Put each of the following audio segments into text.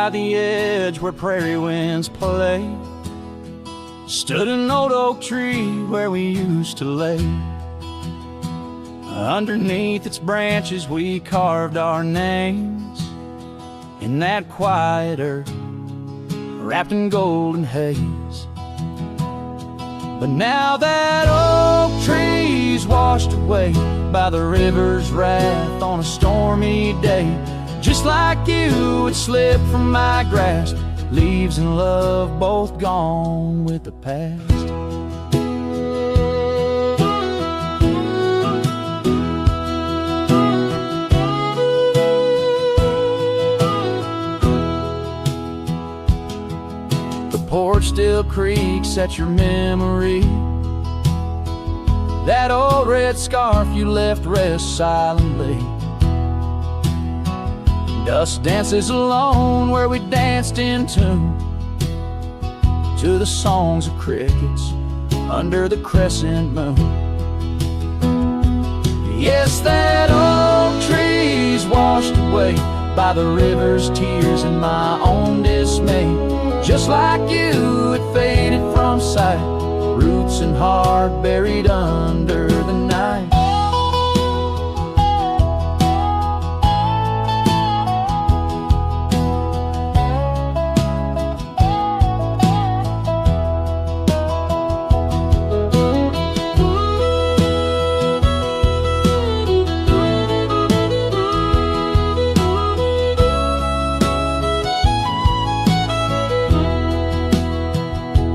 by the edge where prairie winds play, stood an old oak tree where we used to lay. Underneath its branches we carved our names in that quiet earth wrapped in golden haze. But now that oak tree's washed away by the river's wrath on a stormy day, just like you, it slipped from my grasp, leaves and love both gone with the past. The porch still creaks at your memory. That old red scarf you left rests silently. Dust dances alone where we danced in tune to the songs of crickets under the crescent moon. Yes, that old tree's washed away by the river's tears and my own dismay. Just like you, it faded from sight, roots and heart buried under the night.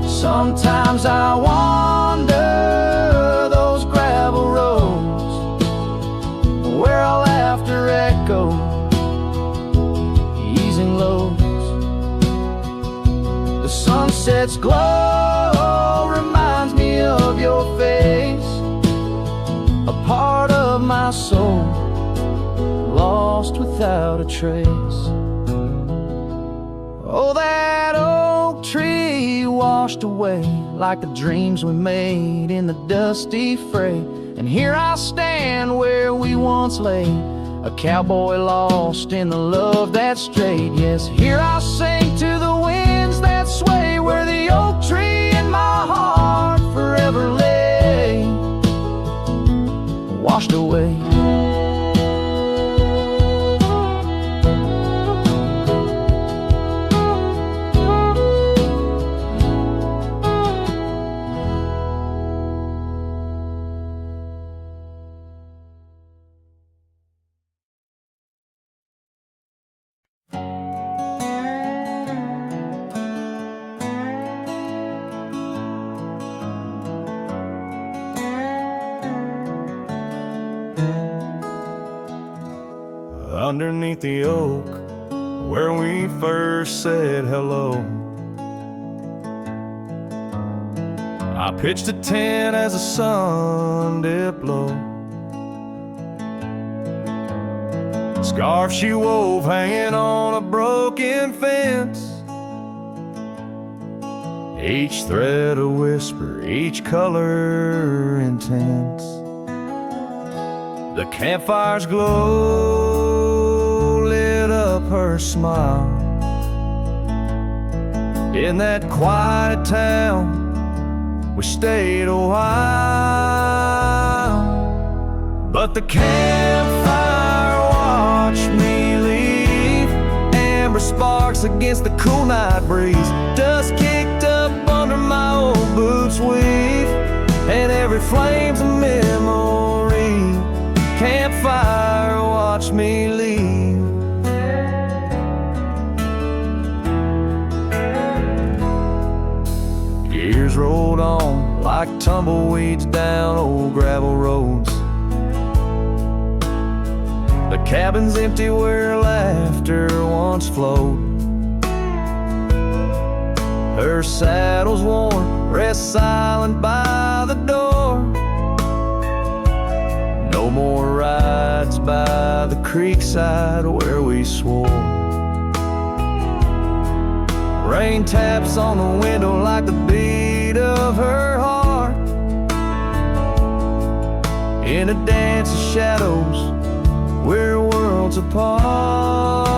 Sometimes I wander those gravel roads where our laughter echoes, easing lows. The sunset's glow reminds me of your face, a part of my soul lost without a trace. Oh, that oak tree washed away like the dreams we made in the dusty fray. And here I stand where we once lay, a cowboy lost in the love that strayed. Yes, here I sing to the winds that sway where the oak tree in my heart forever lay, washed away. Underneath the oak where we first said hello, I pitched a tent as the sun dipped low. Scarf she wove hanging on a broken fence, each thread a whisper, each color intense. The campfire's glow lit up her smile. In that quiet town we stayed a while, but the campfire watched me leave. Amber sparks against the cool night breeze, dust kicked up under my old boots weave, and every flame's a memory. Campfire watched me leave. Years rolled on like tumbleweeds down old gravel roads. The cabin's empty where laughter once flowed. Her saddle's worn, rests silent by the door. No more rides by the creekside where we swore. Rain taps on the window like the beat of her heart, in a dance of shadows we're worlds apart.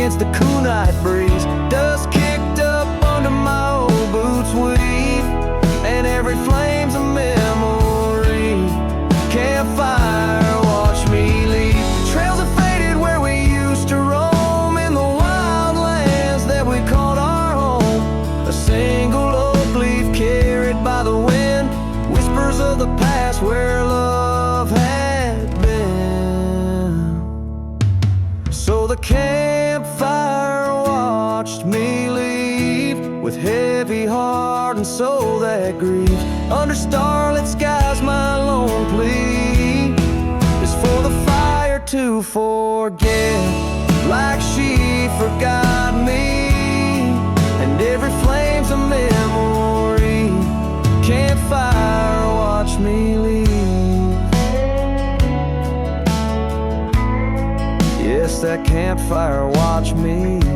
against the cool night breeze. Dust kicked up under my old boots weave, and every flame's a memory. Campfire, watch me leave. Trails have faded where we used to roam, in the wild lands that we called our home. A single oak leaf carried by the wind, whispers of the past where love had been. So the campfire watched me leave, with heavy heart and soul that grieves. Under starlit skies my lone plea is for the fire to forget, like she forgot me. And every flame's a memory. Campfire, watch me leave. Yes, that campfire, watch me leave.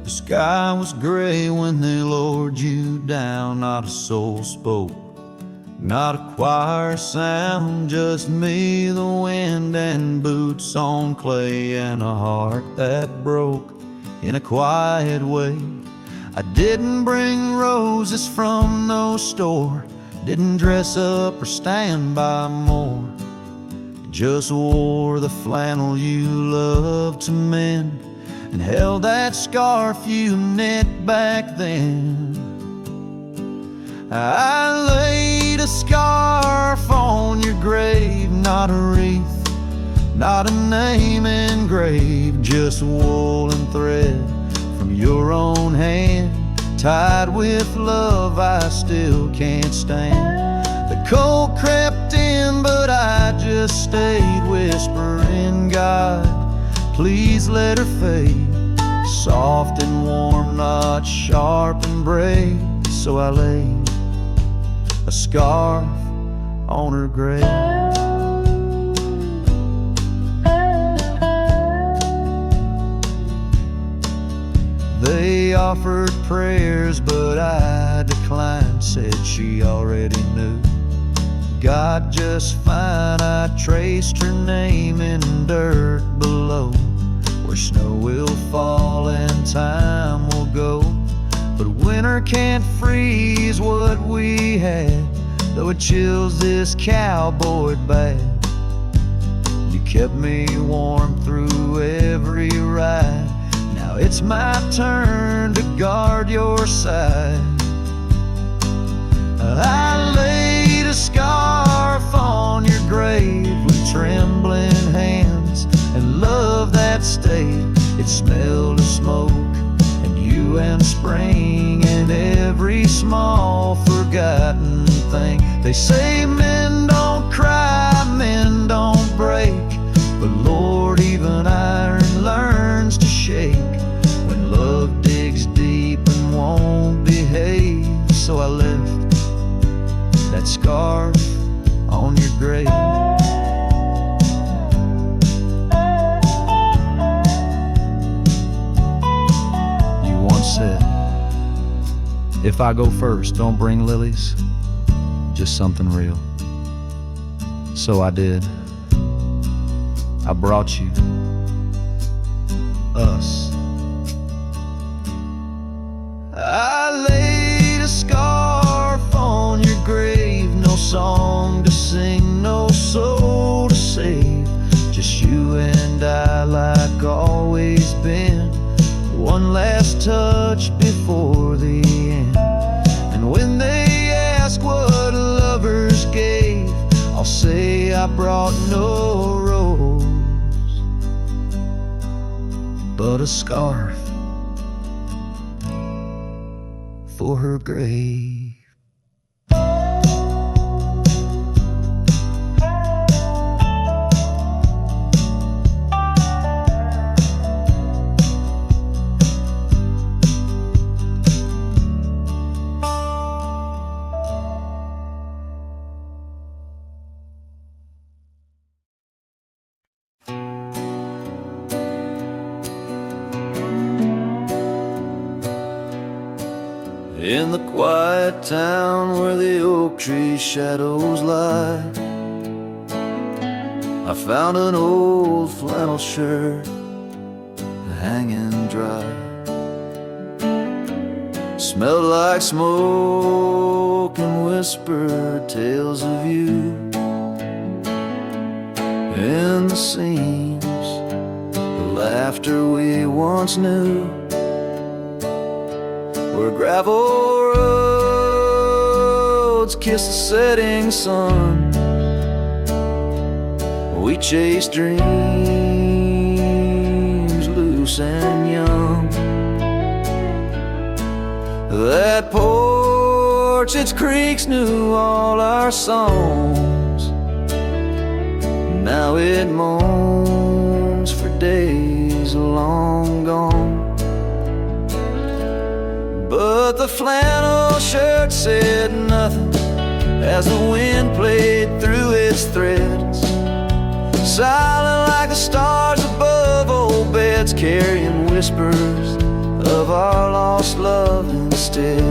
The sky was gray when they lowered you down. Not a soul spoke, not a choir sound, just me, the wind, and boots on clay, and a heart that broke in a quiet way. I didn't bring roses from no store, didn't dress up or stand by more, just wore the flannel you loved to mend, and held that scarf you knit back then. I laid a scarf on your grave, not a wreath, not a name engraved, just wool and thread from your own hand, tied with love I still can't stand. The cold crept in, but I just stayed, whispering, God, please let her fade. Soft and warm, not sharp and brave. So I laid a scarf on her grave. They offered prayers, but I declined, said she already knew God just fine. I traced her name in dirt below, where snow will fall and time will go, but winter can't freeze what we had, though it chills this cowboy bad. You kept me warm through every ride, now it's my turn to guard your side. I laid a scarf on your grave with trembling hands and love that stayed. It smelled of smoke and you and spring and every small forgotten thing. They say men don't cry, men don't break, but Lord, even iron learns to shake when love digs deep and won't behave. So I left that scarf on your grave. You once said, if I go first, don't bring lilies, just something real. So I did. I brought you us. I laid a scarf on your grave, no song to sing, no soul to save, just you and I like always been. One last touch before the end. And when they ask what lovers gave, I'll say I brought no rose, but a scarf for her grave. In the quiet town where the oak tree shadows lie, I found an old flannel shirt hanging dry. Smelled like smoke and whispered tales of you. In the seams, the laughter we once knew, where gravel roads kiss the setting sun. We chase dreams loose and young. That porch, its creaks knew all our songs. Now it moans for days long gone. But the flannel shirt said nothing as the wind played through its threads, silent like the stars above old beds, carrying whispers of our lost love instead.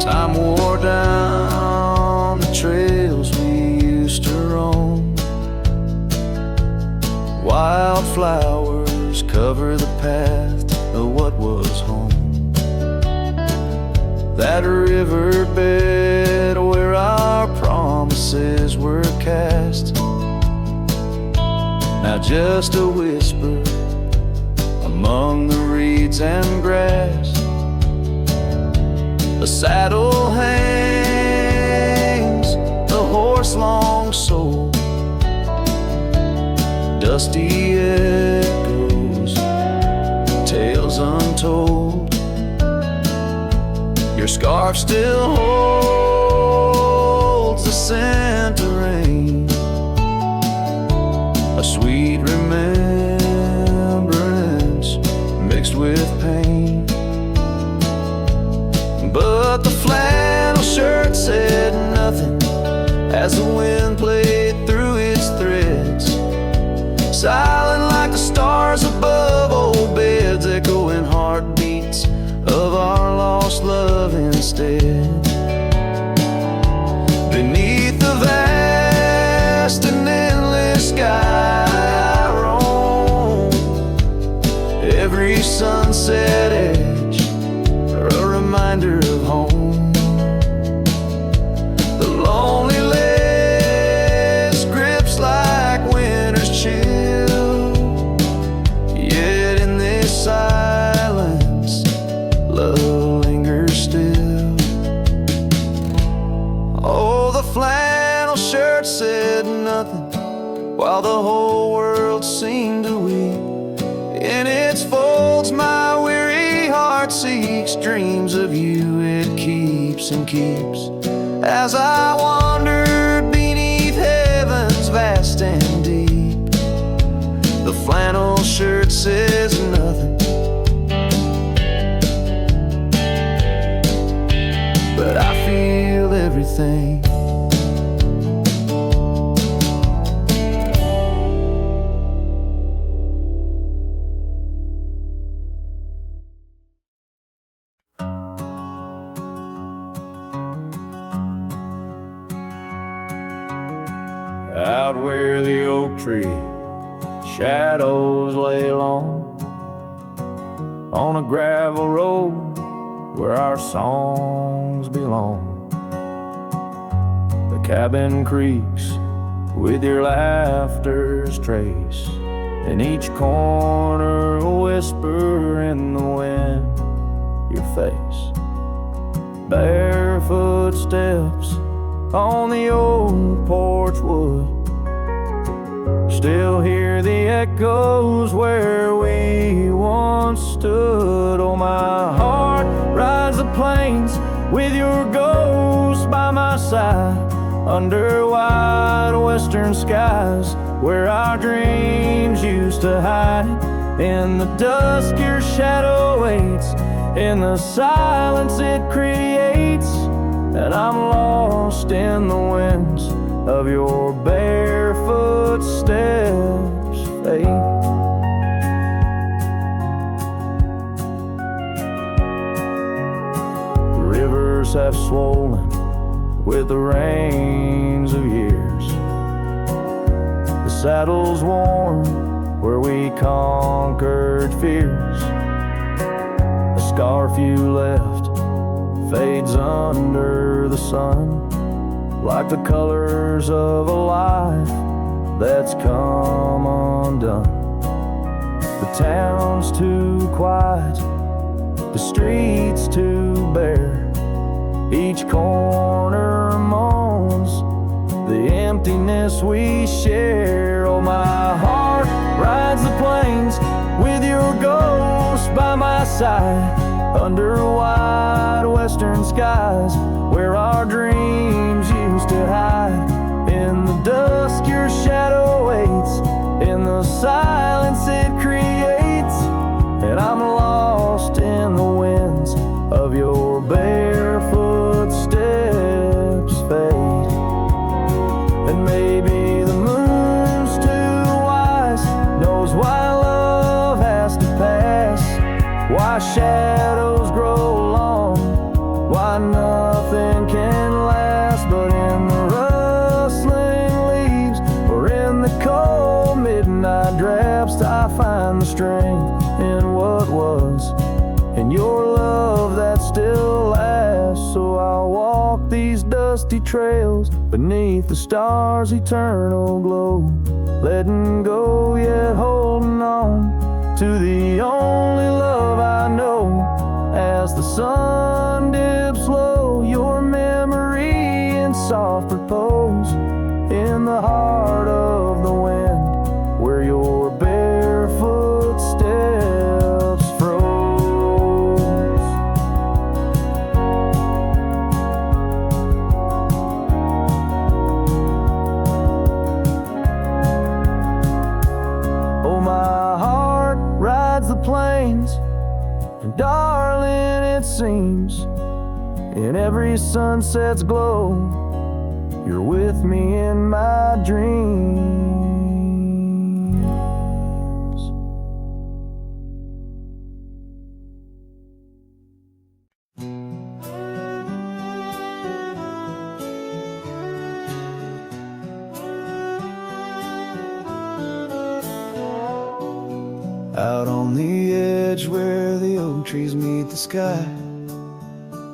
Time wore down the trails we used to roam. Wildflowers cover the path of what was home. That riverbed where our promises were cast, now just a whisper among the reeds and grass. The saddle hangs, the horse long sold, dusty echoes, tales untold. Your scarf still holds the scent of rain, a sweet remembrance mixed with pain. But the flannel shirt said nothing as the wind played through its threads, silent like the stars above old beds, echoing heartbeats of our lost love instead. Beneath the vast and endless sky I roam, every sunset edge a reminder of home. The loneliness grips like winter's chill, yet in this silence love lingers still. Oh, the flannel shirt said nothing while the whole world seemed to weep. In its folds my weary heart seeks dreams of you. It keeps and keeps as I wandered beneath heaven's vast and deep. The flannel shirt says nothing, but I feel everything. Out where the oak tree shadows lay long, on a gravel road where our songs belong. The cabin creaks with your laughter's trace, in each corner a whisper in the wind, your face. Barefoot steps on the old porch wood, still hear the echoes where we once stood. Oh, my heart rides the plains with your ghost by my side, under wide western skies where our dreams used to hide. In the dusk your shadow waits, in the silence it creates, and I'm lost in the winds of your barefoot steps fade. Rivers have swollen with the rains of years. The saddle's worn where we conquered fears. A scarf you left fades under the sun, like the colors of a life that's come undone. The town's too quiet, the streets too bare. Each corner moans the emptiness we share. Oh, my heart rides the plains with your ghost by my side, under wide western skies where our dreams used to hide. In the dusk your shadow waits, in the silence it creates, and I'm lost in the winds of your barefoot steps fade. And maybe the moon's too wise, knows why love has to pass, why shadows grow long, why nothing can last. But in the rustling leaves or in the cold midnight drafts, I find the strength in what was, in your love that still lasts. So I'll walk these dusty trails beneath the stars' eternal glow, letting go yet holding on to the only love I know. As the sun dips low, your memory in soft repose, in the heart of the wind where your barefoot steps froze. Oh, my heart rides the plains, and darling, it seems in every sunset's glow, you're with me in my dreams. Out on the edge where the oak trees meet the sky,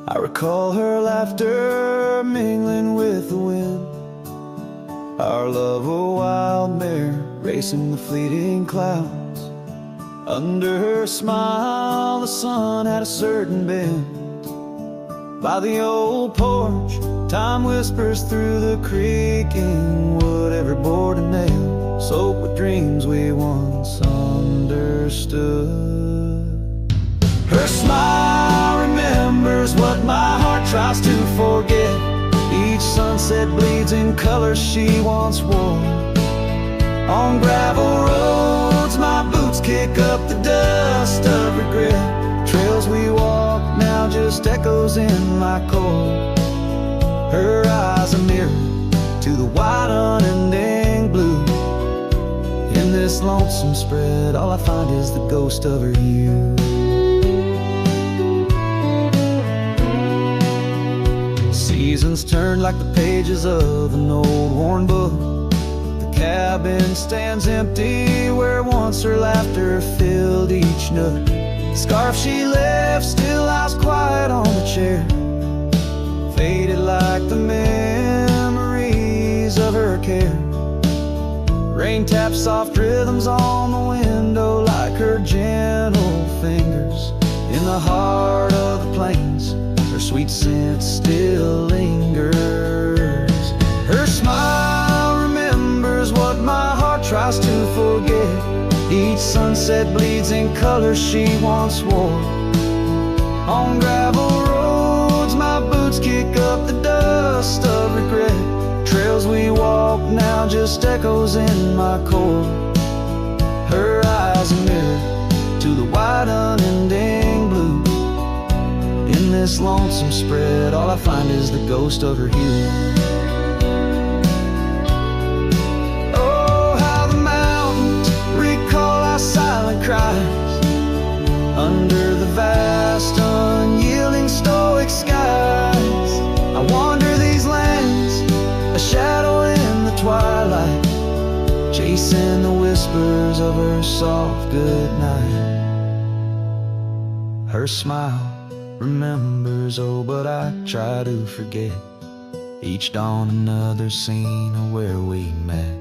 I recall her laughter mingling with the wind. Our love a wild mare racing the fleeting clouds. Under her smile the sun had a certain bend. By the old porch time whispers through the creaking wood, every board and nail soaked with dreams we once understood. Her smile remembers what my heart tries to forget. Each sunset bleeds in colors she once wore. On gravel roads my boots kick up the dust of regret. Trails we walk now just echoes in my core. Her eyes a mirror to the wide unending blue. In this lonesome spread all I find is the ghost of her youth. Seasons turn like the pages of an old worn book. The cabin stands empty where once her laughter filled each nook. The scarf she left still lies quiet on the chair, faded like the memories of her care. Rain taps soft rhythms on the window like her gentle fingers. In the heart of the plains her sweet scent still lingers. Her smile remembers what my heart tries to forget. Each sunset bleeds in colors she once wore. On gravel roads my boots kick up the dust of regret. Trails we walk now just echoes in my core. Her eyes a mirror to the wide unending blue. In this lonesome spread all I find is the ghost of her hue. whispers of her soft goodnight. Her smile remembers, oh, but I try to forget. Each dawn another scene of where we met.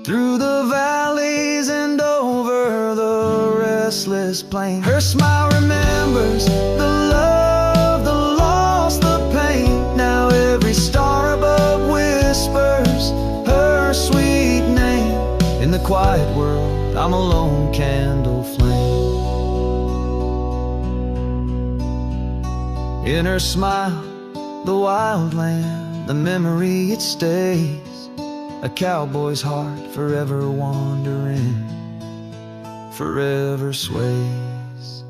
Through the valleys and over the restless plain, her smile remembers the love, the loss, the pain. Now every star above whispers her sweet name. In the quiet world, I'm a lone candle flame. In her smile, the wild land, the memory it stays. A cowboy's heart forever wandering, forever sways.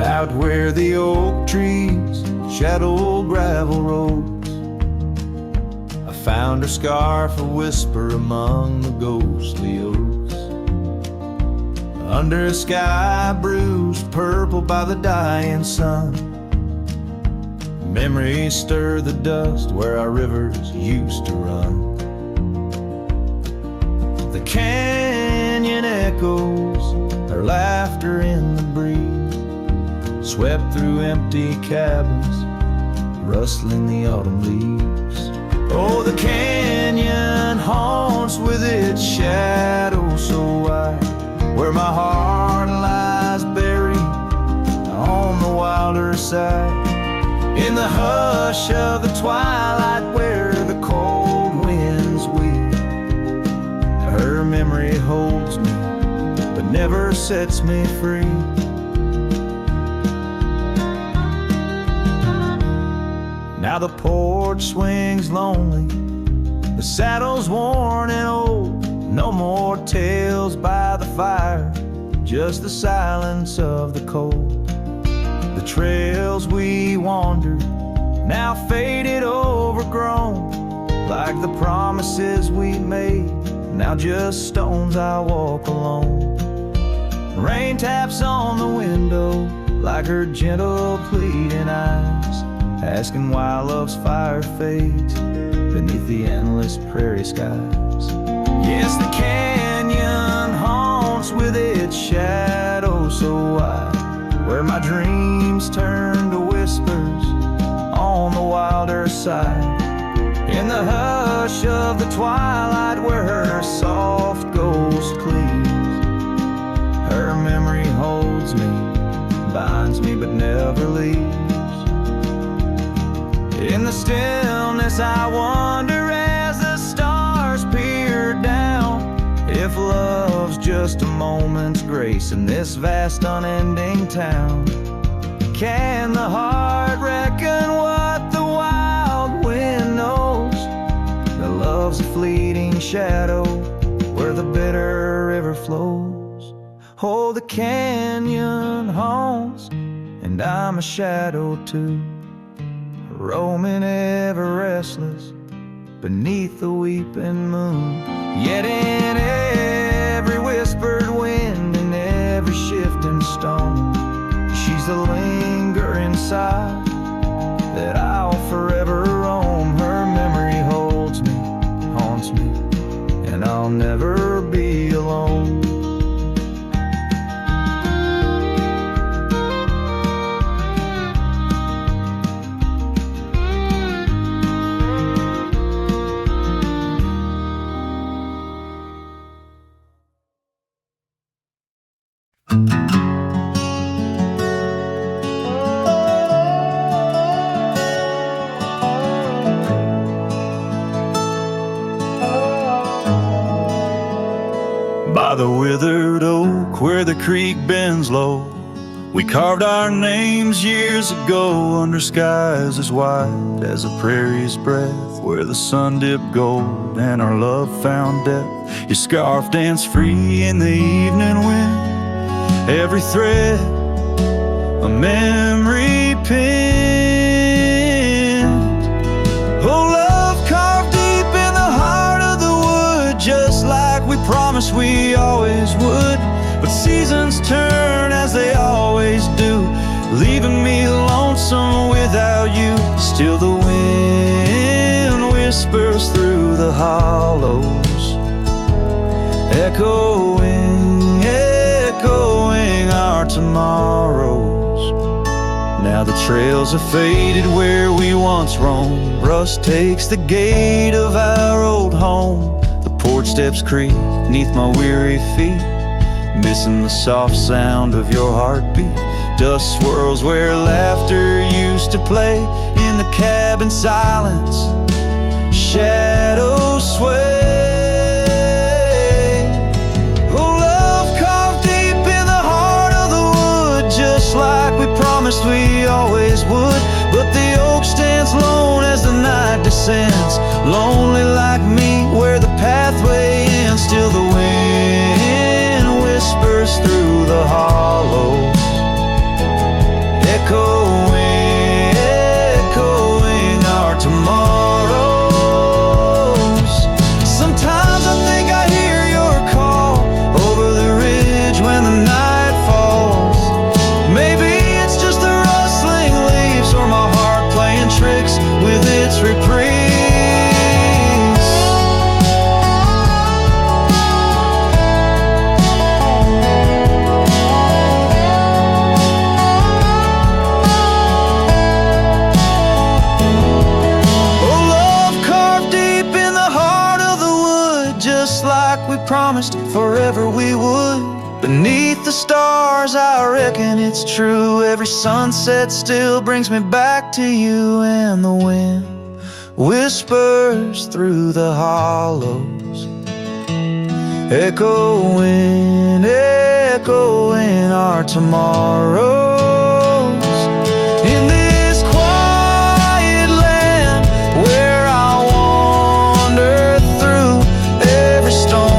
Out where the oak trees shadow gravel roads, I found her scarf, a whisper among the ghostly oaks. Under a sky bruised purple by the dying sun, memories stir the dust where our rivers used to run. The canyon echoes, her laughter in the breeze, swept through empty cabins, rustling the autumn leaves. Oh, the canyon haunts with its shadow so wide, where my heart lies buried on the wilder side. In the hush of the twilight where the cold winds weep, her memory holds me but never sets me free. Now the porch swings lonely, the saddle's worn and old. No more tales by the fire, just the silence of the cold. The trails we wandered, now faded, overgrown, like the promises we made, now just stones I walk alone. Rain taps on the window like her gentle pleading eyes, asking why love's fire fades beneath the endless prairie skies. Yes, the canyon haunts with its shadow so wide, where my dreams turn to whispers on the wilder side. In the hush of the twilight where her soft ghost cleaves, her memory holds me, binds me but never leaves. In the stillness I wonder as the stars peer down, if love's just a moment's grace in this vast unending town. Can the heart reckon what the wild wind knows? That love's a fleeting shadow where the bitter river flows. Oh, the canyon haunts, and I'm a shadow too, roaming ever restless beneath the weeping moon. Yet in every whispered wind and every shifting stone, she's the lingering sigh that I'll forever roam. Her memory holds me, haunts me, and I'll never be alone. By the withered oak where the creek bends low, we carved our names years ago under skies as wide as a prairie's breath, where the sun dipped gold and our love found depth. Your scarf danced free in the evening wind, every thread a memory pinned. Oh, love carved deep in the heart of the promised we always would. But seasons turn as they always do, leaving me lonesome without you. Still the wind whispers through the hollows, echoing, echoing our tomorrows. Now the trails have faded where we once roamed. Rust takes the gate of our old home. The porch steps creak beneath my weary feet, missing the soft sound of your heartbeat. Dust swirls where laughter used to play. In the cabin silence, shadows sway. Oh, love carved deep in the heart of the wood, just like we promised we always would. But the oak stands lone as the night descends, lonely like me where the pathway ends. Still the wind whispers through the hollows, echoing, echoing our tomorrows. Sometimes I think I hear your call over the ridge when the night falls. Maybe it's just the rustling leaves or my heart playing tricks with its reprise. Promised forever we would. Beneath the stars, I reckon it's true. Every sunset still brings me back to you. And the wind whispers through the hollows, echoing, echoing our tomorrows. In this quiet land where I wander through, every stone,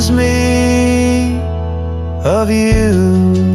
me of you.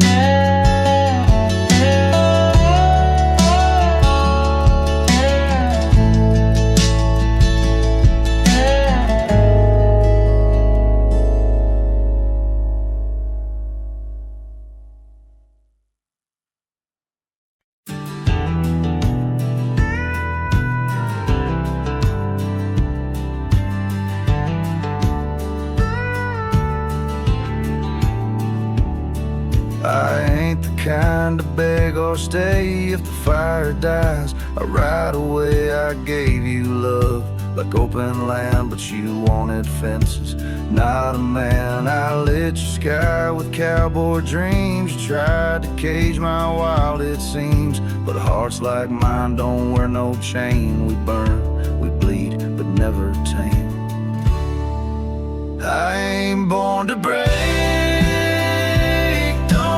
I ain't the kind to beg or stay. If the fire dies, right away I gave you love like open land, but you wanted fences. Not a man, I lit your sky with cowboy dreams. You tried to cage my wild, it seems, but hearts like mine don't wear no chain. We burn, we bleed, but never tame. I ain't born to break.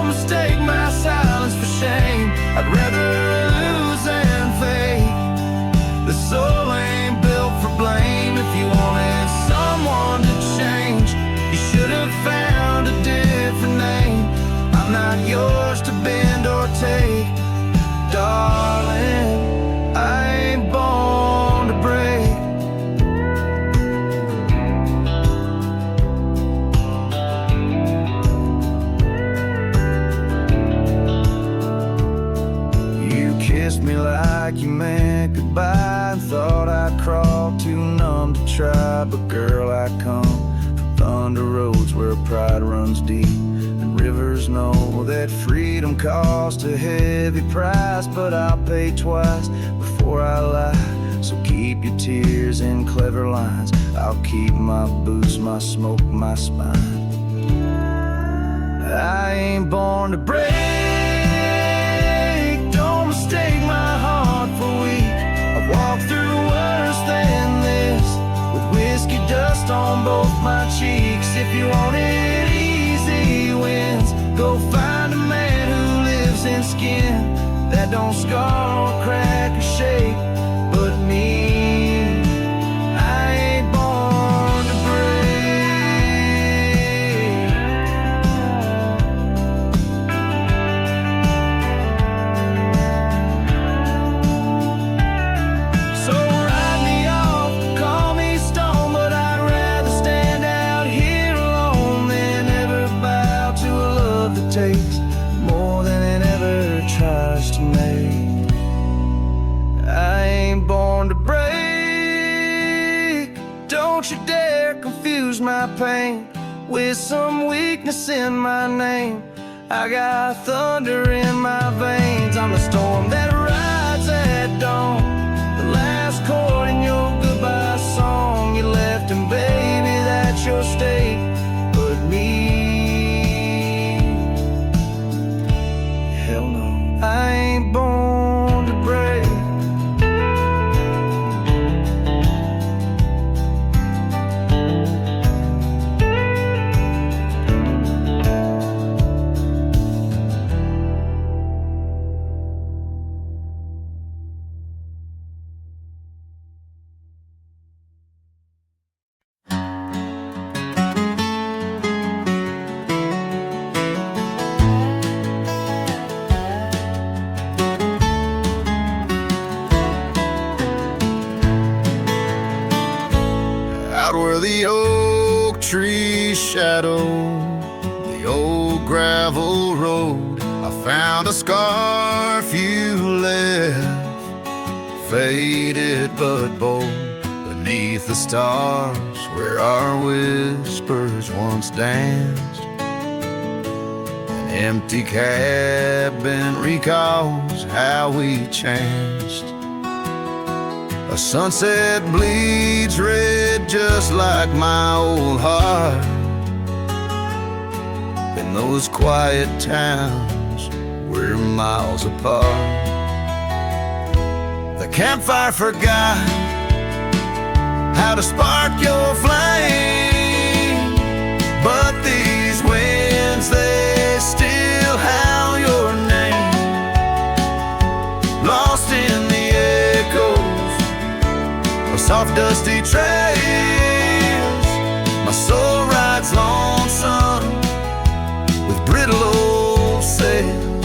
Mistake my silence for shame. I'd rather lose than fake. The soul ain't built for blame. If you wanted someone to change, you should have found a different name. I'm not yours to bend or take, darling. I ain't born to break. Kissed me like you meant goodbye and thought I'd crawl too numb to try. But girl, I come from thunder roads where pride runs deep, and rivers know that freedom costs a heavy price. But I'll pay twice before I lie, so keep your tears in clever lines. I'll keep my boots, my smoke, my spine. I ain't born to break. Mistake my heart for weak. I've walked through worse than this, with whiskey dust on both my cheeks. If you wanted easy wins, go find a man who lives in skin that don't scar or crack or shake. But me, I ain't born to break. So write me off, call me is some weakness in my name. I got thunder in my veins. I'm the storm that rides at dawn, the last chord in your goodbye song. You left, and baby, that's your state. But me, hell no, I ain't born to break. Out where the oak trees shadow the old gravel road, I found a scarf you left, faded but bold, beneath the stars where our whispers once danced. An empty cabin recalls how we chanced. A sunset bleeds red just like my old heart, in those quiet towns we're miles apart. The campfire forgot how to spark your flame, but these winds, they still howl your name. Lost in the echoes of soft dusty trails, my soul rides lonesome with brittle old sails.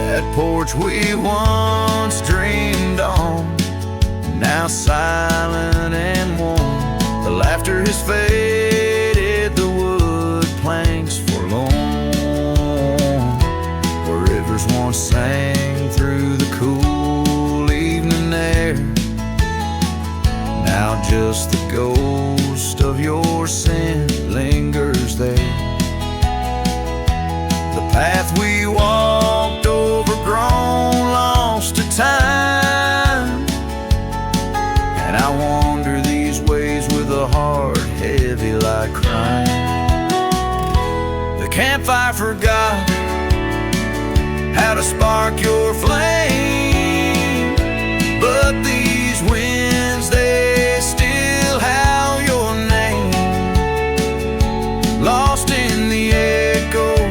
That porch we once dreamed on, now silent and warm. The laughter has faded, the wood planks forlorn, where rivers once sang through the cool evening air. Now just the ghost of your scent lingers there. The path we walked, overgrown, lost to time, and I wander these ways with a heart heavy like crime. The campfire forgot how to spark your flame, but these winds, they still howl your name. Lost in the echoes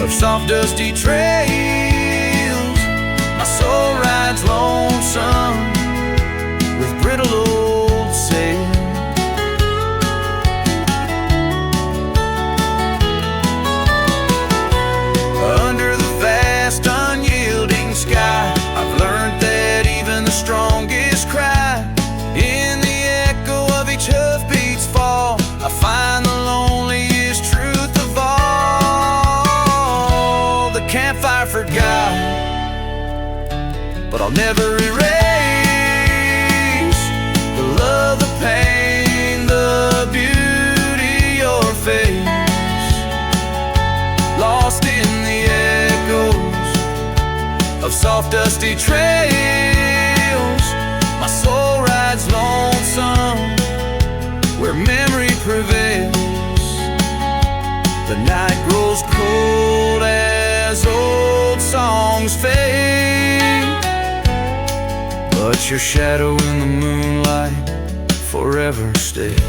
of soft dusty trails, my soul rides lonesome with brittle old sails. Under the vast unyielding sky, I've learned that even the strongest cry, in the echo of each hoofbeat's fall, I find the loneliest truth of all. The campfire forgot, but I'll never erase the love, the pain, the beauty, your face. Lost in the echoes of soft dusty trails, my soul rides lonesome where memory prevails. The night grows cold as old songs fade, but your shadow in the moonlight forever stays.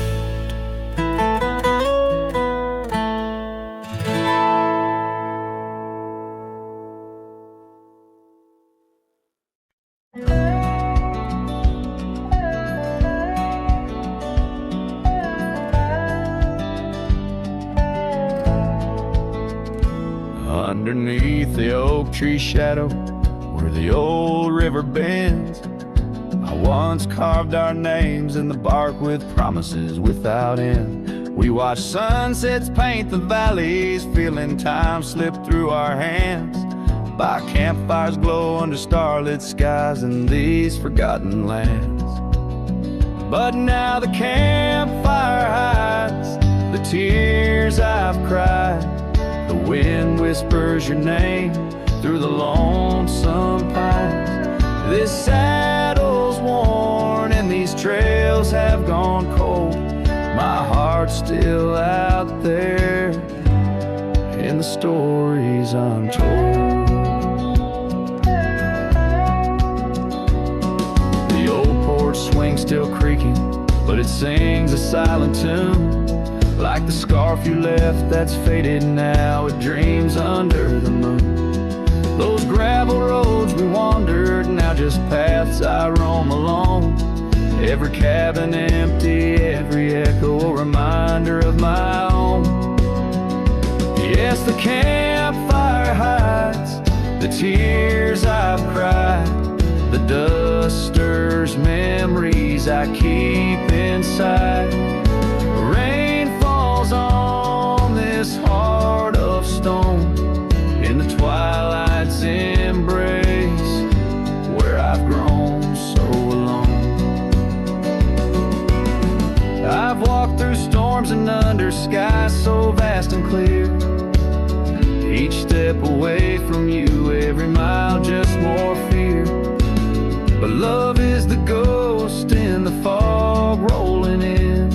Underneath the oak tree shadow, where the old river bends, I once carved our names in the bark with promises without end. We watched sunsets paint the valleys, feeling time slip through our hands. By campfires glow under starlit skies in these forgotten lands. But now the campfire hides the tears I've cried. The wind whispers your name through the lonesome pines. This saddle's worn and these trails have gone cold. My heart's still out there in the stories untold. The old porch swing still creaking, but it sings a silent tune. Like the scarf you left that's faded now, it dreams under the moon. Those gravel roads we wandered, now just paths I roam alone. Every cabin empty, every echo a reminder of my own. Yes, the campfire hides the tears I've cried. The dust stirs memories I keep inside. Rain falls on this heart of stone in the twilight's embrace, where I've grown so alone. I've walked through storms and under skies so vast and clear. Each step away from you, every mile just more fear. But love is the ghost in the fog rolling in,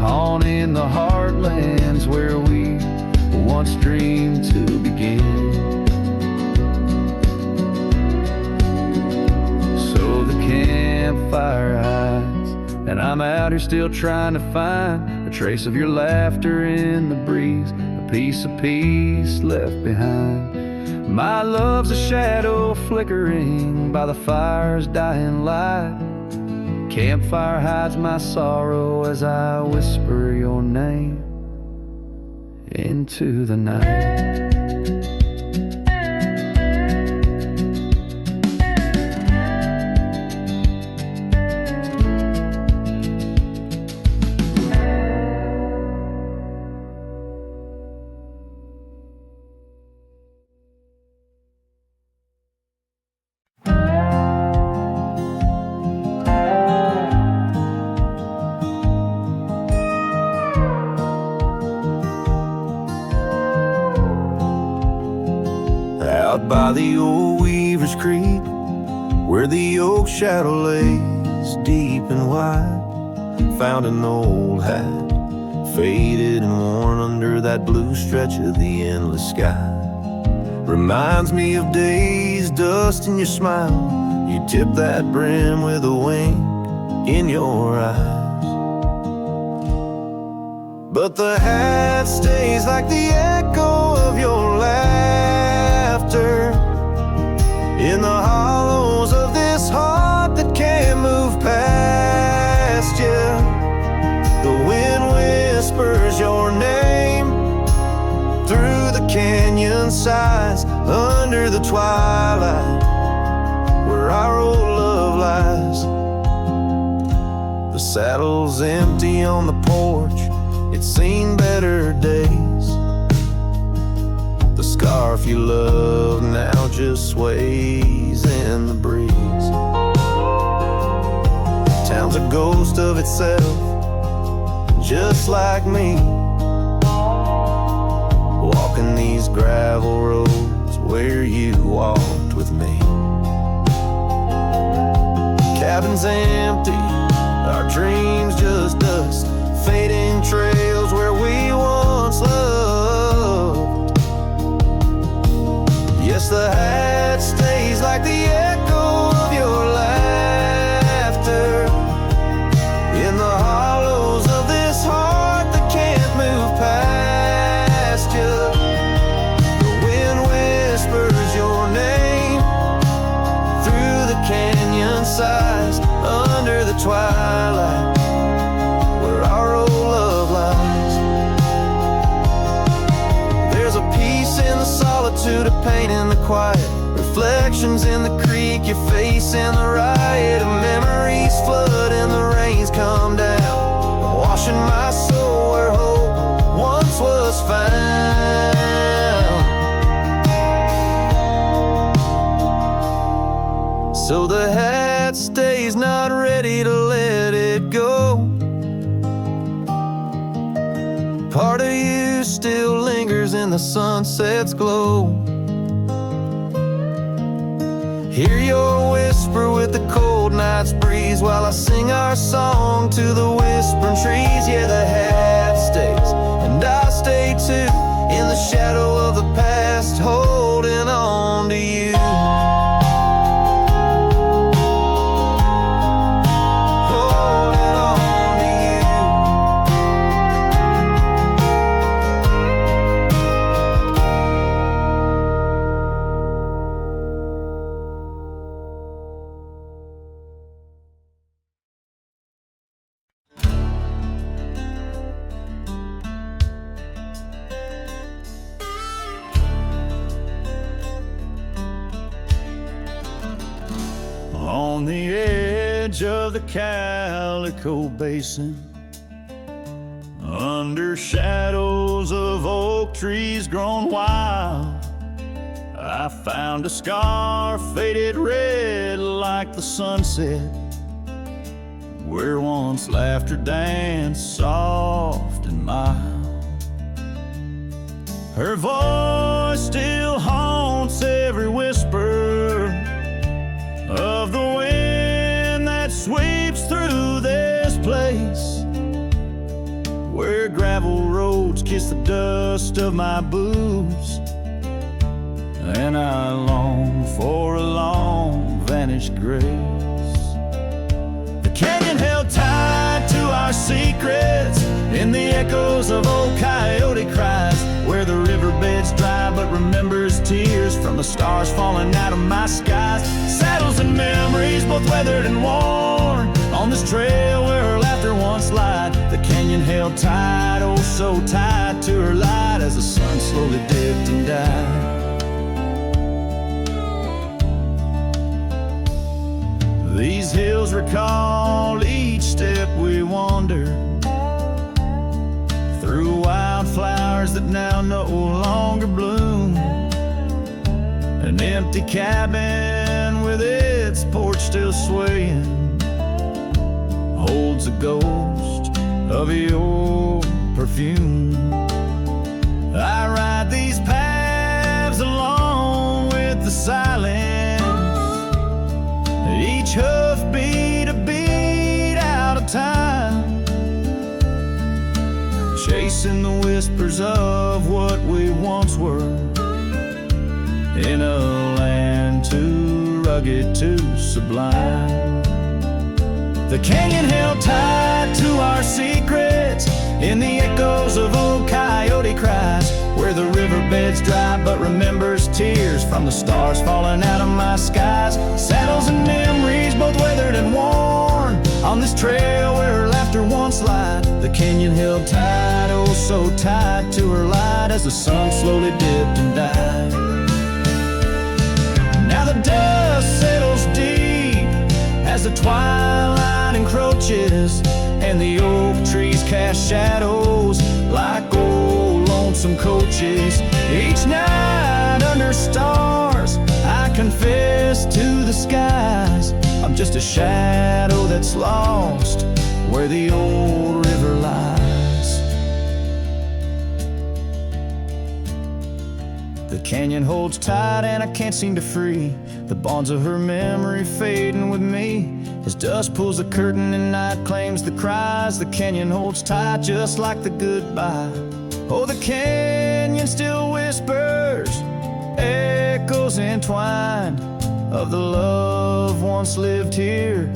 haunting the heartlands where we once dreamed to begin. So the campfire hides, and I'm out here still trying to find a trace of your laughter in the breeze, a piece of peace left behind. My love's a shadow flickering by the fire's dying light. Campfire hides my sorrow as I whisper your name into the night. Out by the old Weaver's Creek, where the oak shadow lays deep and wide, found an old hat, faded and worn under that blue stretch of the endless sky. Reminds me of days, dust in your smile. You tip that brim with a wink in your eyes. But the hat stays like the echo of your laughter in the hollows of this heart that can't move past you. The wind whispers your name through the canyon sides, under the twilight where our old love lies. The saddle's empty on the porch, it's seen better days. The scarf you love now just sways in the breeze. Town's a ghost of itself, just like me, walking these gravel roads where you walked with me. Cabin's empty, our dreams just dust, fading trails where we once loved. Yes, the hat stays like the echo of your laughter in the hollows of this heart that can't move past you. The wind whispers your name through the canyon sides, under the twilight where our old love lies. There's a peace in the solitude, a pain in the quiet, reflections in the creek, your face in the riot of memories flood and the rains come down, washing my soul where hope once was found. So the hat stays not ready to let it go. Part of you still lingers in the sunset's glow. Hear your whisper with the cold night's breeze, while I sing our song to the whispering trees. Yeah, the half stays, and I stay too, in the shadow of the past, holding on to you. Holding on to you. On the edge of the Calico Basin, under shadows of oak trees grown wild, I found a scar faded red like the sunset, where once laughter danced soft and mild. Her voice still haunts every whisper of the wind that sweeps through this place, where gravel roads kiss the dust of my boots, and I long for a long vanished grace. The canyon held tight to our secrets in the echoes of old coyote cries, where the riverbed's dry but remembers tears from the stars falling out of my skies. Saddles and memories, both weathered and worn, on this trail where her laughter once lied. The canyon held tight, oh so tight to her light, as the sun slowly dipped and died. These hills recall each step we wandered, through wildflowers that now no longer bloom. An empty cabin with its porch still swaying holds a ghost of your perfume. I ride these paths along with the silence, each hoofbeat a beat out of time, chasing the whispers of what we once were, in a land too rugged, too sublime. The canyon held tight to our secrets in the echoes of old coyote cries, where the riverbed's dry but remembers tears from the stars falling out of my skies. Saddles and memories, both weathered and worn, on this trail where her laughter once lied. The canyon held tight, oh so tight to her light, as the sun slowly dipped and died. Now the dust settles deep as the twilight encroaches, and the oak trees cast shadows like old lonesome coaches. Each night under stars, I confess to the skies, I'm just a shadow that's lost where the old river lies. The canyon holds tight and I can't seem to free the bonds of her memory fading with me. As dusk pulls the curtain and night claims the cries, the canyon holds tight just like the goodbye. Oh, the canyon still whispers, echoes entwined, of the love once lived here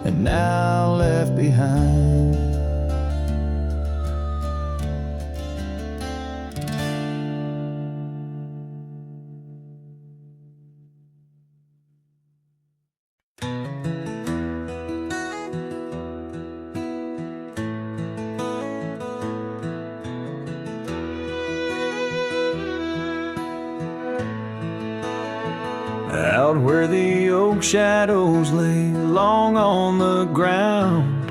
and now left behind. Out where the oak shadows lay long on the ground,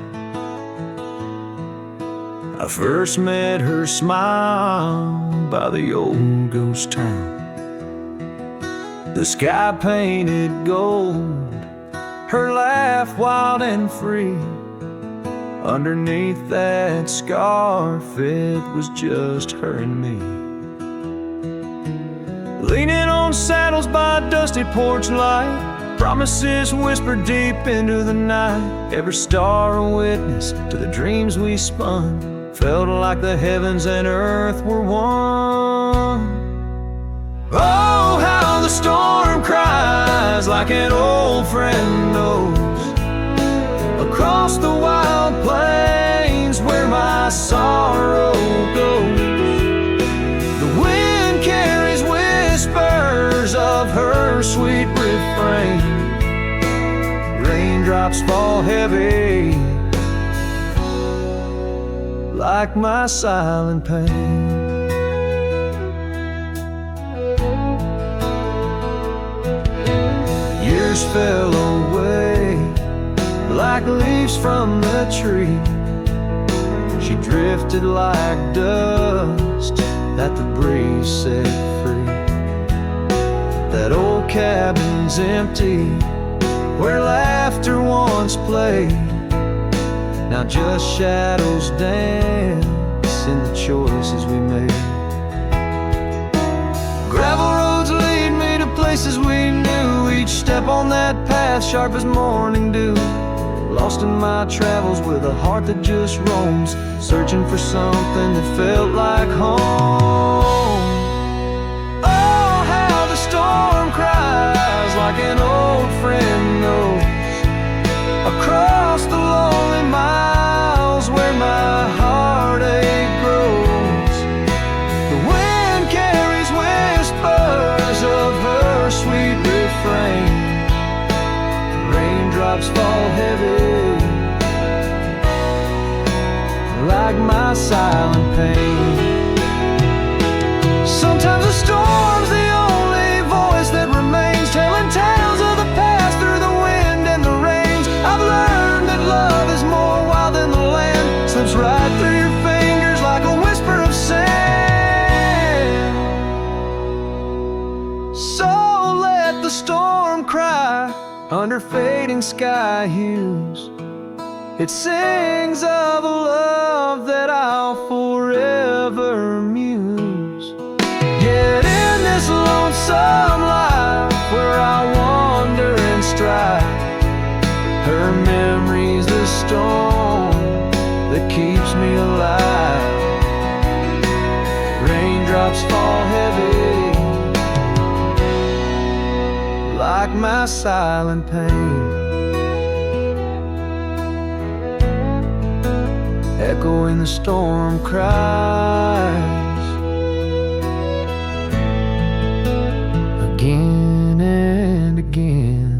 I first met her smile by the old ghost town. The sky painted gold, her laugh wild and free, Underneath that scarf, it was just her and me. Leaning on saddles by a dusty porch light, promises whispered deep into the night. Every star a witness to the dreams we spun. Felt like the heavens and earth were one. Oh, how the storm cries like an old friend knows. Across the wild plains where my sorrow goes, the wind carries whispers of her sweet refrain. Raindrops fall heavy like my silent pain. Years fell away like leaves from the tree. She drifted like dust that the breeze set free. That old cabin's empty, where laughter once played. Now just shadows dance in the choices we made. Gravel roads lead me to places we knew. Each step on that path sharp as morning dew. Lost in my travels with a heart that just roams, searching for something that felt like home. Oh, how the storm cries like an old friend knows. Across the lonely miles where my heartache grows, the wind carries whispers of her sweet refrain. Raindrops fall heavy like my silent pain. Sometimes a storm's the only voice that remains, telling tales of the past through the wind and the rains. I've learned that love is more wild than the land, slips right through your fingers like a whisper of sand. So let the storm cry under fading sky hues. It sings of a love that I'll forever muse. Yet in this lonesome life where I wander and strive, her memory's the storm that keeps me alive. Raindrops fall heavy like my silent pain. Echoing the storm cries again and again.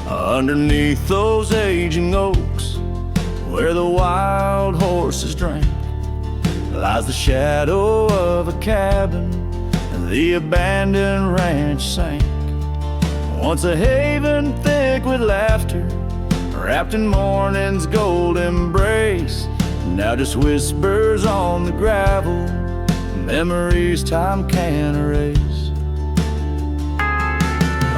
Underneath those aging oaks, where the wild horses drank, lies the shadow of a cabin, and the abandoned ranch sank. Once a haven thick with laughter, wrapped in morning's gold embrace, now just whispers on the gravel, memories time can't erase.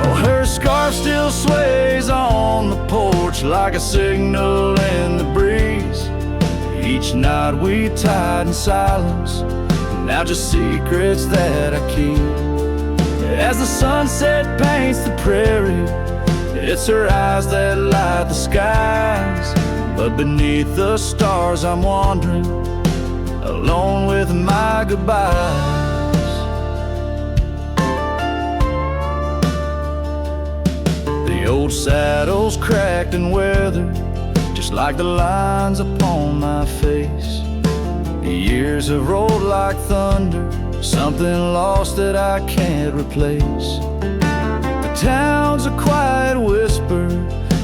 Oh, her scarf still sways on the porch like a signal in the breeze. Each night we tied in silence, now just secrets that I keep. As the sunset paints the prairie, it's her eyes that light the skies. But beneath the stars I'm wandering, alone with my goodbyes. The old saddle's cracked and weathered, just like the lines upon my face. The years have rolled like thunder, something lost that I can't replace. The town's a quiet whisper,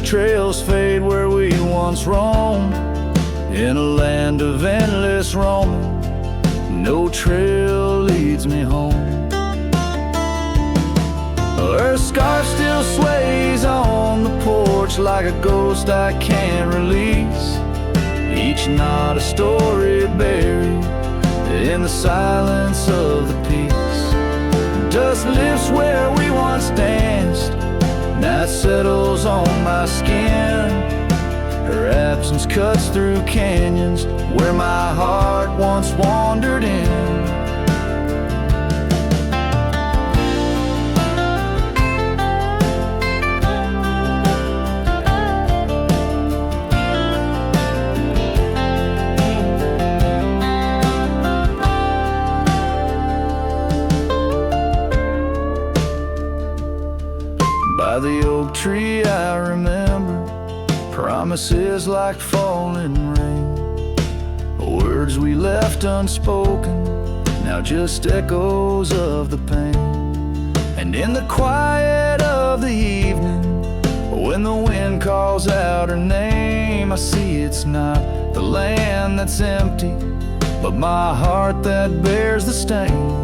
trails fade where we once roamed. In a land of endless roaming, no trail leads me home. Her scarf still sways on the porch porch like a ghost I can't release. Each night a story buried in the silence of the peace. Dust lifts where we once danced, night settles on my skin. Her absence cuts through canyons where my heart once wandered in. By the oak tree I remember promises like falling rain, words we left unspoken, now just echoes of the pain. And in the quiet of the evening, when the wind calls out her name, I see it's not the land that's empty, but my heart that bears the stain.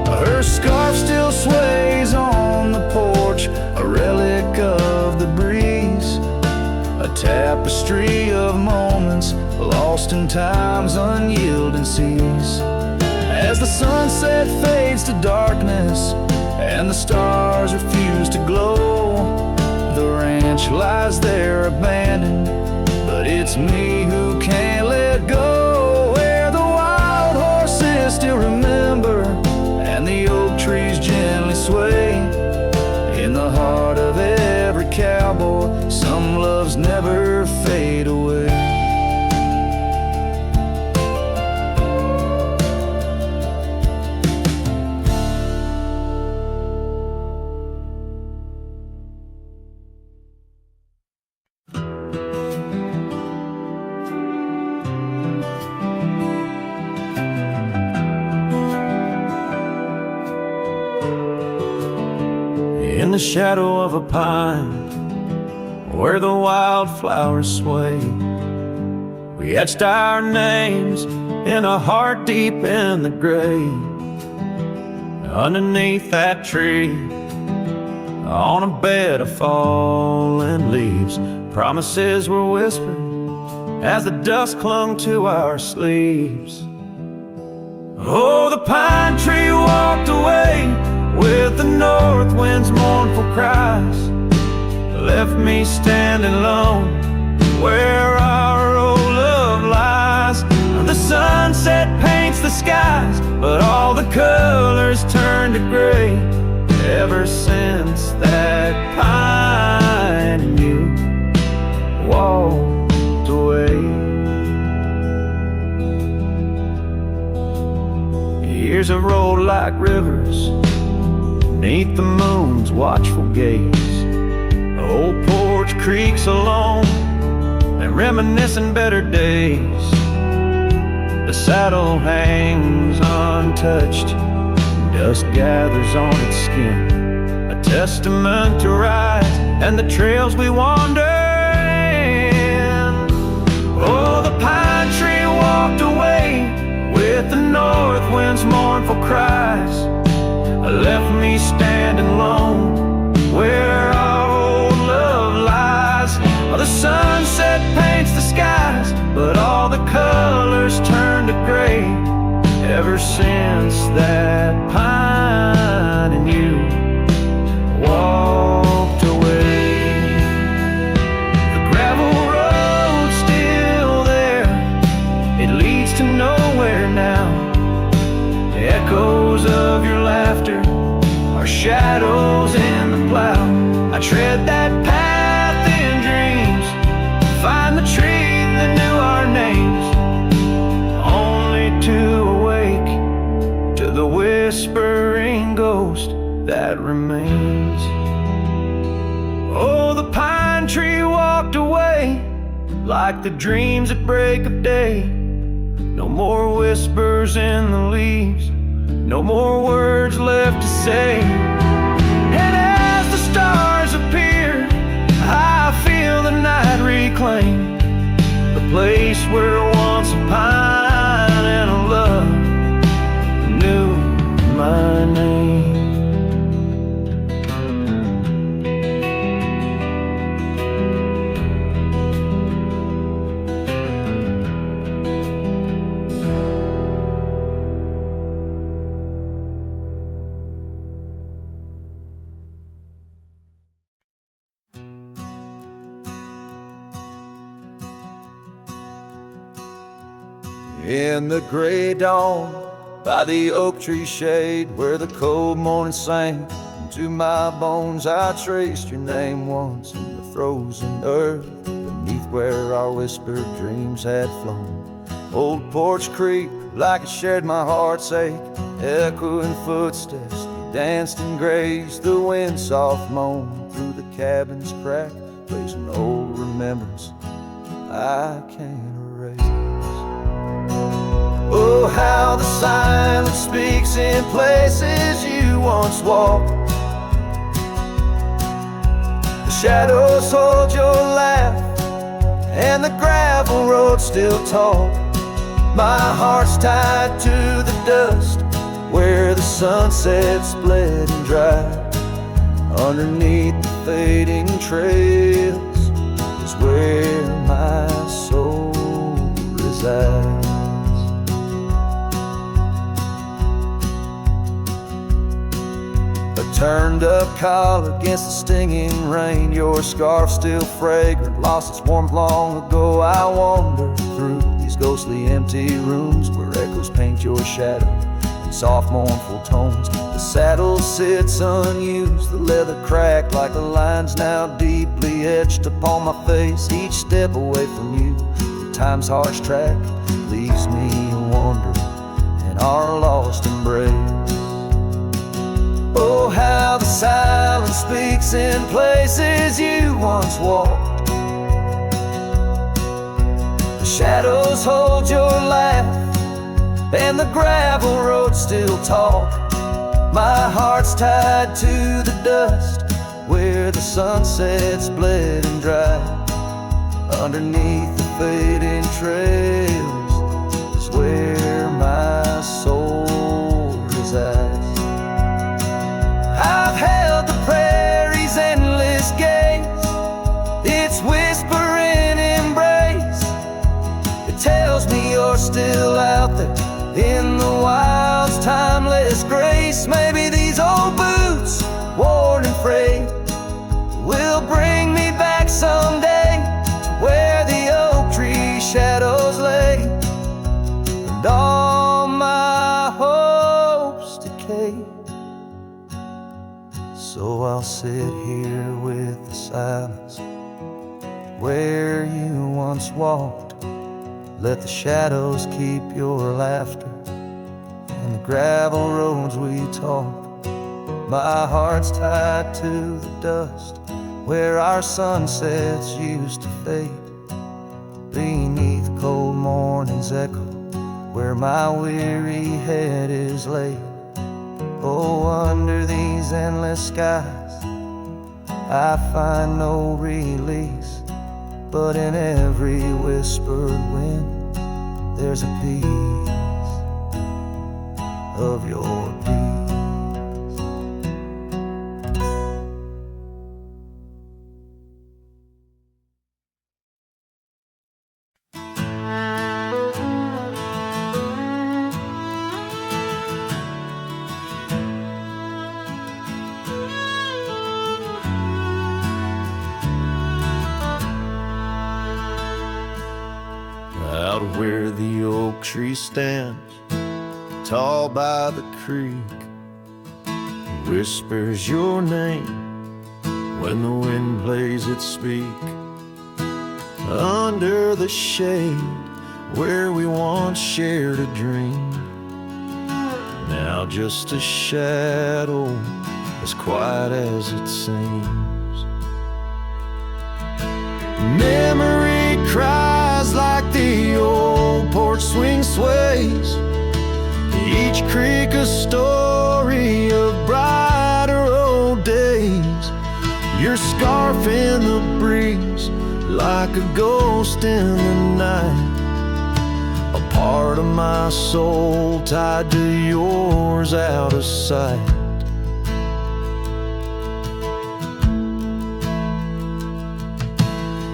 Her scarf still sways on the porch, a relic of the breeze, a tapestry of moments lost in time's unyielding seas. As the sunset fades to darkness and the stars refuse to glow, the ranch lies there abandoned, but it's me who can't let go. Where the wild horses still remember and the oak trees gently sway, in the heart of every cowboy some loves never fade away. In the shadow of a pine, where the wildflowers sway, we etched our names in a heart deep in the grave. Underneath that tree, on a bed of fallen leaves, promises were whispered as the dust clung to our sleeves. Oh, the pine tree walked away with the north wind's mournful cries, left me standing alone where our old love lies. The sunset paints the skies, but all the colors turn to gray ever since that pine and you walked away. Years have rolled like rivers beneath the moon's watchful gaze. The old porch creaks alone and reminiscing better days. The saddle hangs untouched, dust gathers on its skin, a testament to ride and the trails we wander in. Oh, the pine tree walked away with the north wind's mournful cries, left me standing alone where our old love lies. Oh, the sunset paints the skies, but all the colors turn to gray ever since that pine and you walked away. The gravel road's still there, it leads to nowhere now. The echoes of your laughter are shadows in the plow. I tread that path in dreams, find the tree that knew our names, only to awake to the whispering ghost that remains. Oh, the pine tree walked away like the dreams at break of day. No more whispers in the leaves, no more words left to say. And as the stars appear, I feel the night reclaim the place where once a pine and a love knew my name. In the gray dawn, by the oak tree shade, where the cold morning sank into my bones, I traced your name once in the frozen earth, beneath where our whispered dreams had flown. Old porch creak like it shared my heart's ache, echoing footsteps, they danced and grazed. The wind soft moan through the cabin's crack, plays an old remembrance I can't erase. Oh, how the silence speaks in places you once walked. The shadows hold your laugh, and the gravel road still talk. My heart's tied to the dust, where the sunset bled and dried. Underneath the fading trails is where my soul resides. A turned up collar against the stinging rain, your scarf still fragrant, lost its warmth long ago. I wander through these ghostly empty rooms where echoes paint your shadow in soft mournful tones. The saddle sits unused, the leather cracked like the lines now deeply etched upon my face. Each step away from you, time's harsh track leaves me wandering in our lost embrace. Oh, how the silence speaks in places you once walked. The shadows hold your laugh, and the gravel road still talk. My heart's tied to the dust, where the sunsets bled and dried. Underneath the fading trails is where my soul resides. I've held the prairie's endless gaze, its whispering embrace. It tells me you're still out there in the wild's timeless grace. Maybe these old boots, worn and frayed, will bring me back someday to where the oak tree shadows lay, and all my hopes decay. So I'll sit here with the silence where you once walked. Let the shadows keep your laughter and the gravel roads we talk. My heart's tied to the dust, where our sunsets used to fade. Beneath cold morning's echo, where my weary head is laid. Oh, under these endless skies, I find no release, but in every whispered wind, there's a piece of your peace. Out where the oak tree stands, tall by the creek, whispers your name when the wind plays its speak. Under the shade where we once shared a dream, now just a shadow as quiet as it seems. Memory cries like the old porch swing sways, each creak a story of brighter old days. Your scarf in the breeze like a ghost in the night, a part of my soul tied to yours out of sight.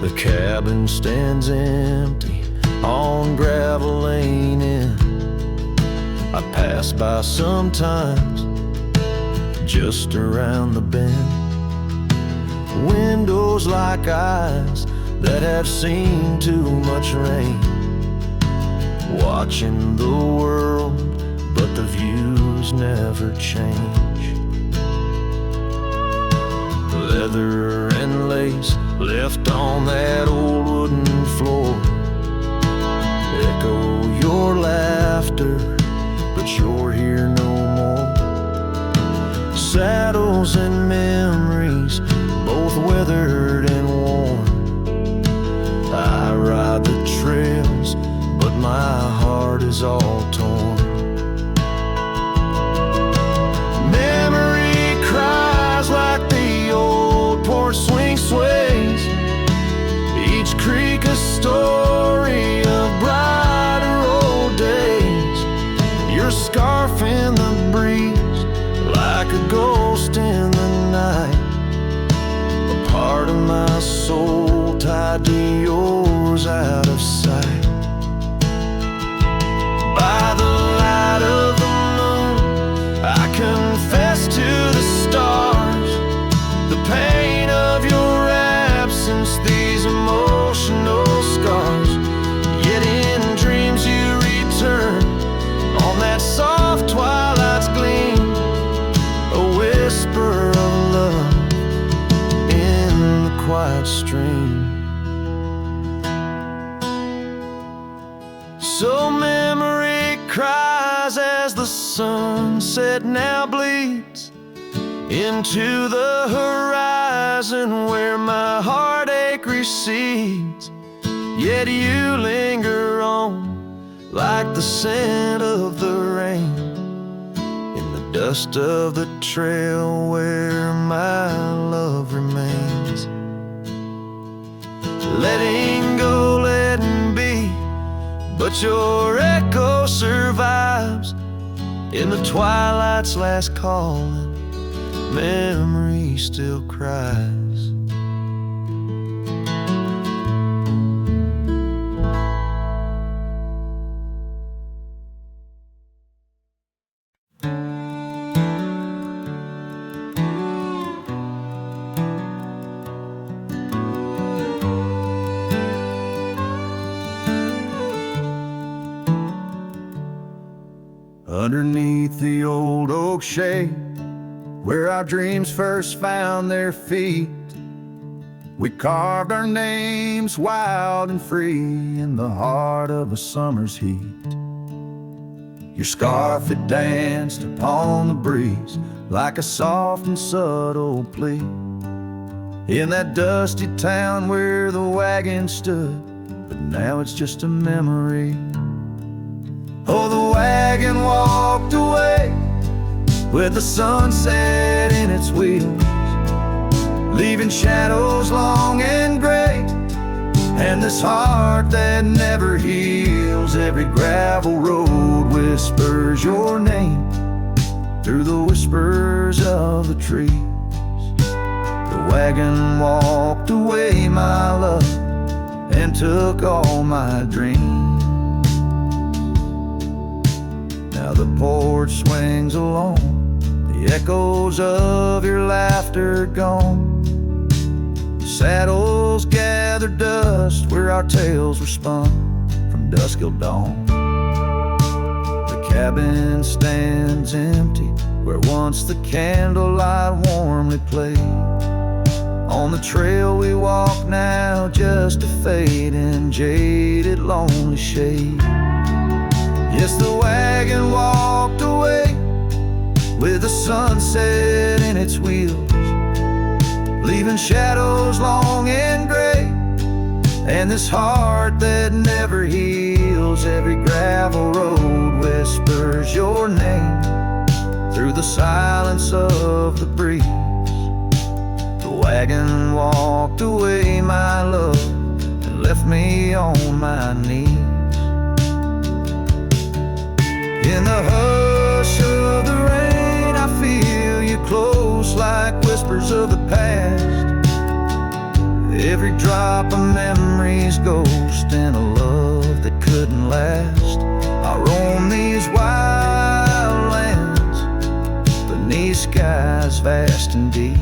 The cabin stands empty on gravel lane in. I pass by sometimes just around the bend. Windows like eyes that have seen too much rain, watching the world, but the views never change. Leather and lace left on that old wooden floor echo your laughter, but you're here no more. Saddles and memories, both weathered and worn. I ride the trails, but my heart is all torn. Memory cries like the old porch swing sways, each creak a story of brighter old days. Your scarf in the breeze, like a ghost in the night, a part of my soul tied to yours out of sight. By the light of the moon, I confess to the stars the pain of your absence, these emotional scars. Yet in dreams you return on that soft twilight's gleam, a whisper of love in the quiet stream. So memory cries as the sunset now bleeds into the horizon where my heartache recedes. Yet you linger on like the scent of the rain in the dust of the trail where my love remains. Letting go, letting be, but your echo survives in the twilight's last calling. Memory still cries. Underneath the old oak shade, where our dreams first found their feet, we carved our names wild and free in the heart of a summer's heat. Your scarf had danced upon the breeze like a soft and subtle plea. In that dusty town where the wagon stood, but now it's just a memory. Oh, the wagon walked away with the sunset in its wheels, leaving shadows long and gray, and this heart that never heals. Every gravel road whispers your name through the whispers of the trees. The wagon walked away, my love, and took all my dreams. Now the porch swings alone, the echoes of your laughter gone. Saddles gather dust where our tales were spun from dusk till dawn. The cabin stands empty where once the candlelight warmly played. On the trail we walk now, just a fading, jaded, lonely shade. Yes, the wagon walked away with the sunset in its wheels, leaving shadows long and gray, and this heart that never heals. Every gravel road whispers your name through the silence of the breeze. The wagon walked away, my love, and left me on my knees. In the hush of the rain, I feel you close like whispers of the past. Every drop of memory's ghost and a love that couldn't last. I roam these wild lands beneath skies vast and deep,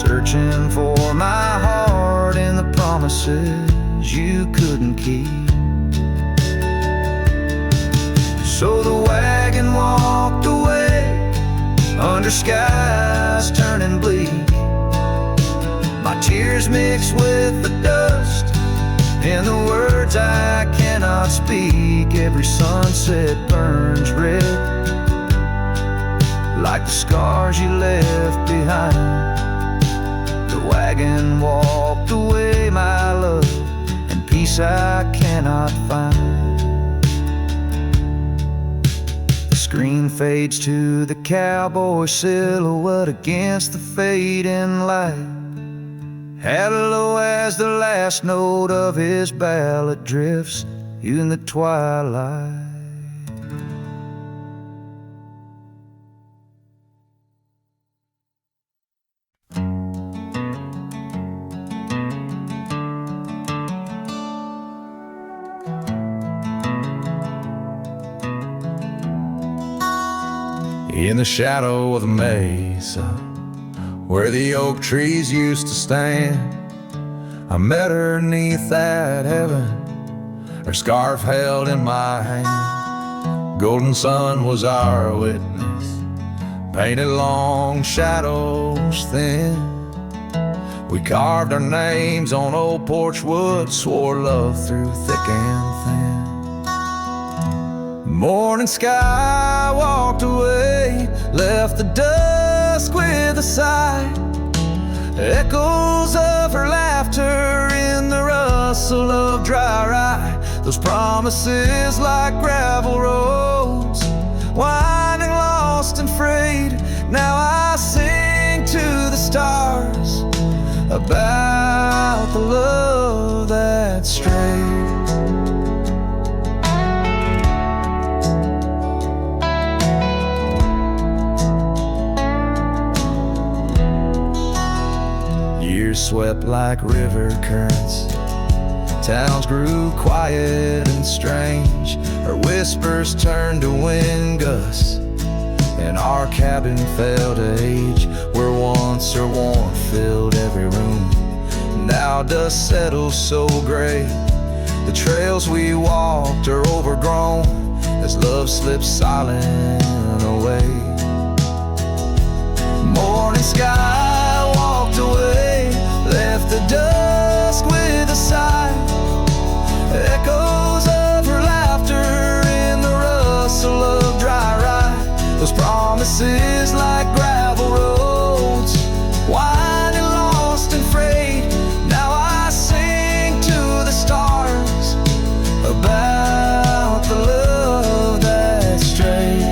searching for my heart in the promises you couldn't keep. sky's turning bleak. My tears mix with the dust and the words I cannot speak. Every sunset burns red, like the scars you left behind. The wagon walked away, my love, and peace I cannot find. The screen fades to the cowboy silhouette against the fading light. Hello as the last note of his ballad drifts in the twilight. In the shadow of the mesa, where the oak trees used to stand, I met her 'neath that heaven, her scarf held in my hand. Golden sun was our witness, painted long shadows thin. We carved our names on old porch wood, swore love through thick and thin. Morning sky walked away, left the dusk with a sigh. Echoes of her laughter in the rustle of dry rye. Those promises like gravel roads, winding lost and frayed. Now I sing to the stars about the love that strayed. Years swept like river currents, towns grew quiet and strange. Her whispers turned to wind gusts, and our cabin fell to age. Where once her warmth filled every room, now dust settles so gray. The trails we walked are overgrown as love slips silent away. Morning sky walked away, left the dusk with a sigh. Echoes of her laughter in the rustle of dry rye. Those promises like gravel roads, winding lost and frayed. Now I sing to the stars about the love that strayed.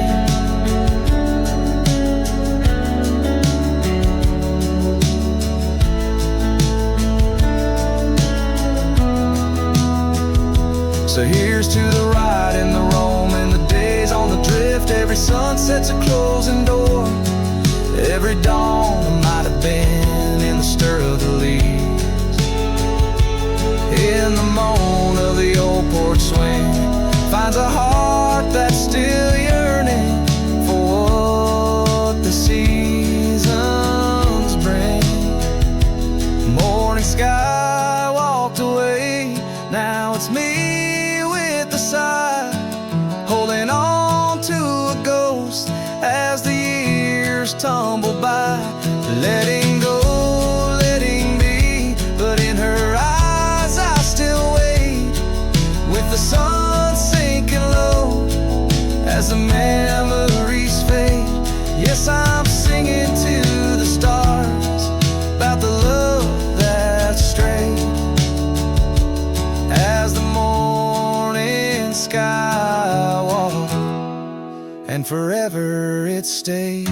So here's to the ride and the roam and the days on the drift. Every sunset's a closing door, every dawn might have been in the stir of the leaves. In the moan of the old porch swing finds a heart that's still yearning for what the seasons bring. Morning sky walked away, now it's me with the sigh, holding on to a ghost as the years tumble by. Letting go, letting be, but in her eyes I still wait, with the sun sinking low as the memories fade. Yes, I'm singing to the stars about the love that strayed. As the morning sky walked, and forever it stayed.